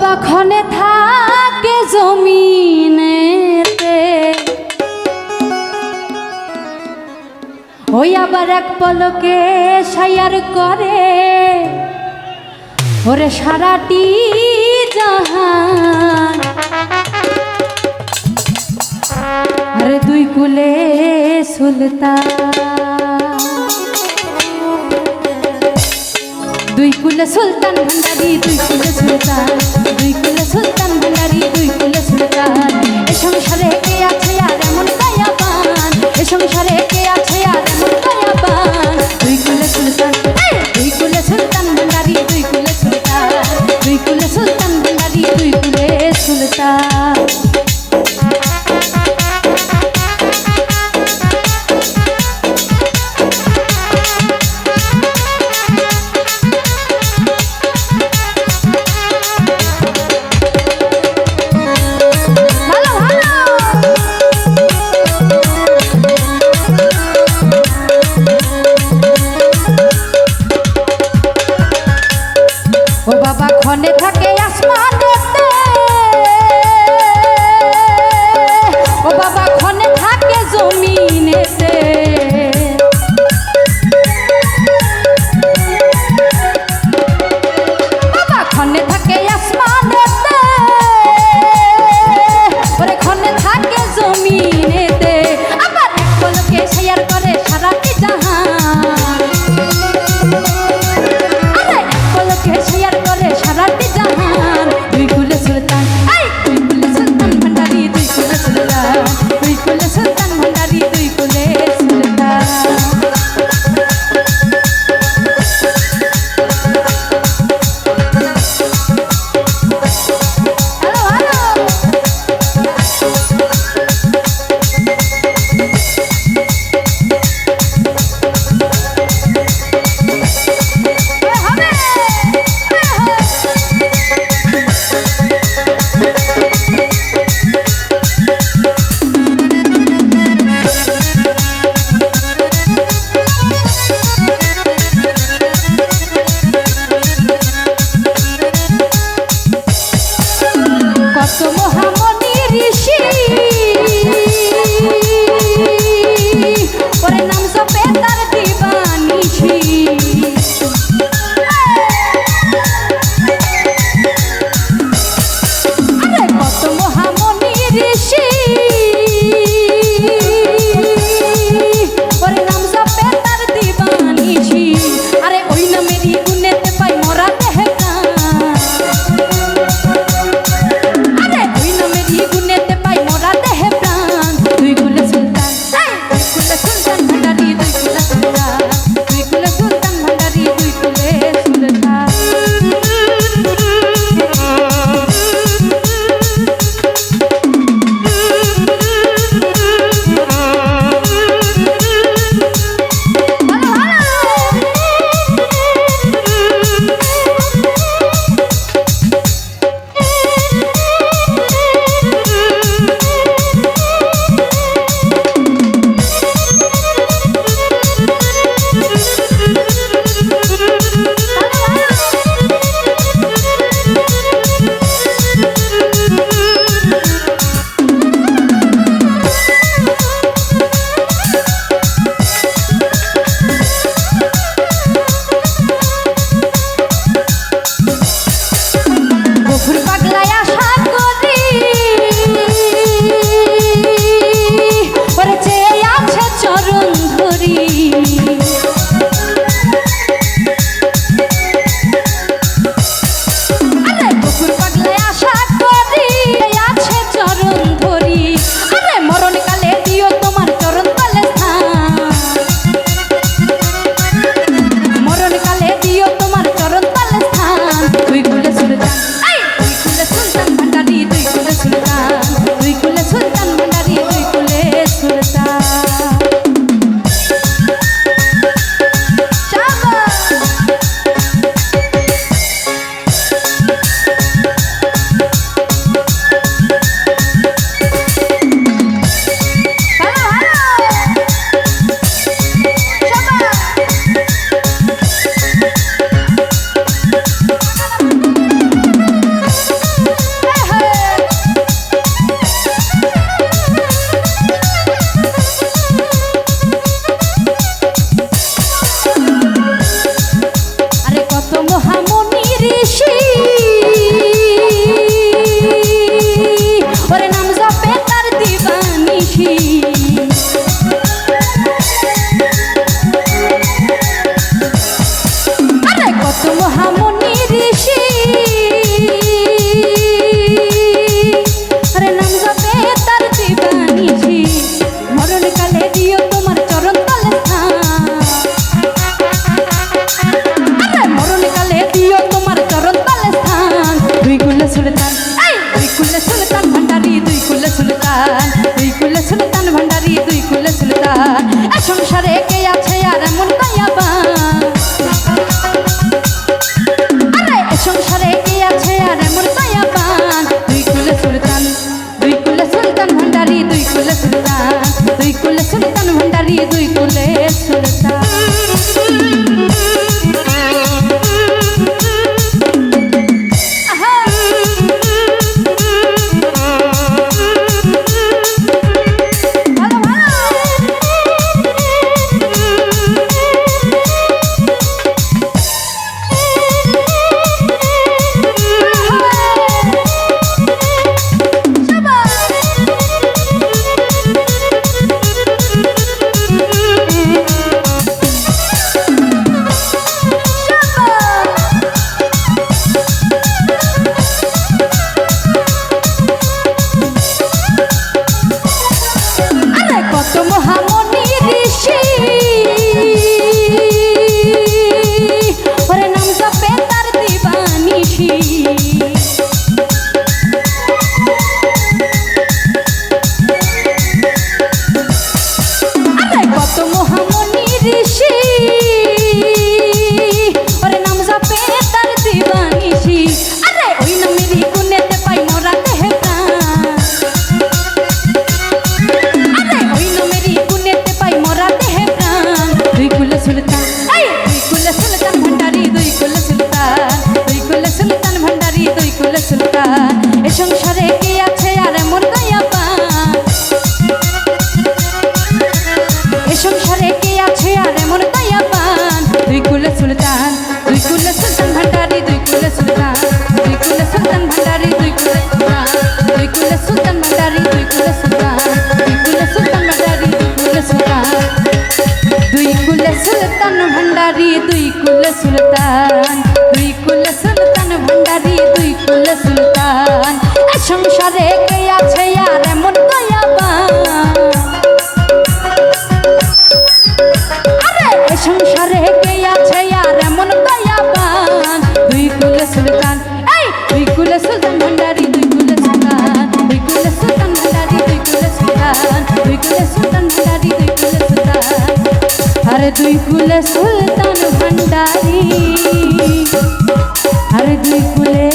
বাবা ক্ষণে থাকে জমিনেতে, ওই আবার এক পলকে সায়ার করে ওরে সারাটি জাহান। আরে দুই কুলে সুলতান, দুই কুলে সুলতান ভান্ডারি, দুই কুলে সুলতান, দুই কুলে সুলতান ভান্ডারি, দুই কুলে সুলতান। এ সংসারে কে আছে আর এমন দয়াবান, এ সংসারে কে আছে আর এমন দয়াবান। দুই কুলে সুলতান, দুই কুলে সুলতান ভান্ডারি, দুই কুলে সুলতান, দুই কুলে সুলতান ভান্ডারি, দুই কুলে সুলতান। ও বাবা ক্ষণে থাকে আসমানেতে, ও বাবা ক্ষণে থাকে জমিনেতে, বাবা ক্ষণে থাকে আসমানেতে, ওরে ক্ষণে থাকে জমিনেতে, আবার এক পলকে শেয়ার করে সারাটি জাহান। শেয়ার করে সারাটি জাহান। দুই কুলে সুলতান, দুই কুলে সুলতান ভান্ডারি, দুই কুলে সুলতান, দুই কুলে সুলতান ভান্ডারি, দুই কুলে সুলতান। কত মহামণি ঋষি ওরে নাম জপে তার দিবানিশি, আরে কত মহামণি ঋষি ওরে নাম জপে তার দিবানিশি। আরে ওই নামেরই গুণেতে পাই মরা দেহে প্রাণ, গুনেতে পাই মোরা দেহে প্রাণ। দুই কুলে সুলতান, দুই কুলে সুলতান ভান্ডারি, দুই কুলে সুলতান, দুই কুলে সুলতান ভান্ডারি, দুই কুলে সুলতান। পাগলায় আশা করি ওরে চেয়ে আছে চরণ ধরি, আরে বকুর পাগলায় আশা করি আছে চরণ ধরি। আরে মরণ কালে দিও তোমার চরণ তলে স্থান, মরণ কালে দিও তোমার চরণ তলে স্থান। দুই কুলে সুলতান, দুই কুলে সুলতান ভান্ডারি, দুই কুলে সুলতান, দুই কুলে সুলতান ভান্ডারি, দুই কুলে সুলতান। সুলতান এই দুই কুলে সুলতান ভান্ডারি দুই কুলে সুলতান দুই কুলে সুলতান ভান্ডারি দুই কুলে সুলতান এ সংসারে কে আছে আর এমন দয়াবান এ সংসারে কে আছে আর এমন দয়াবান দুই কুলে সুলতান ভান্ডারি দুই কুলে সুলতান দুই কুলে সুলতান ভান্ডারি দুই কুলে সুলতান দুই কুলে সুলতান ভান্ডারি দুই কুলে সুলতান দুই কুলে সুলতান ভান্ডারি দুই কুলে সুলতান দুই কুলে সুলতান ভান্ডারি দুই কুলে সুলতান দুই কুলে সুলতান ভান্ডারি দুই কুলে সুলতান এ সংসারে কে আছে আর এমন দয়াবান আরে এ সংসারে কে আছে আর এমন দয়াবান দুই কুলে সুলতান এই দুই কুলে সুলতান ভান্ডারি দুই কুলে সুলতান দুই কুলে সুলতান ভান্ডারি দুই কুলে সুলতান দুই কুলে সুলতান ভান্ডারি দুই কুলে সুলতান আরে দুই কুলে সুলতান ভান্ডারি আরে দুই কুলে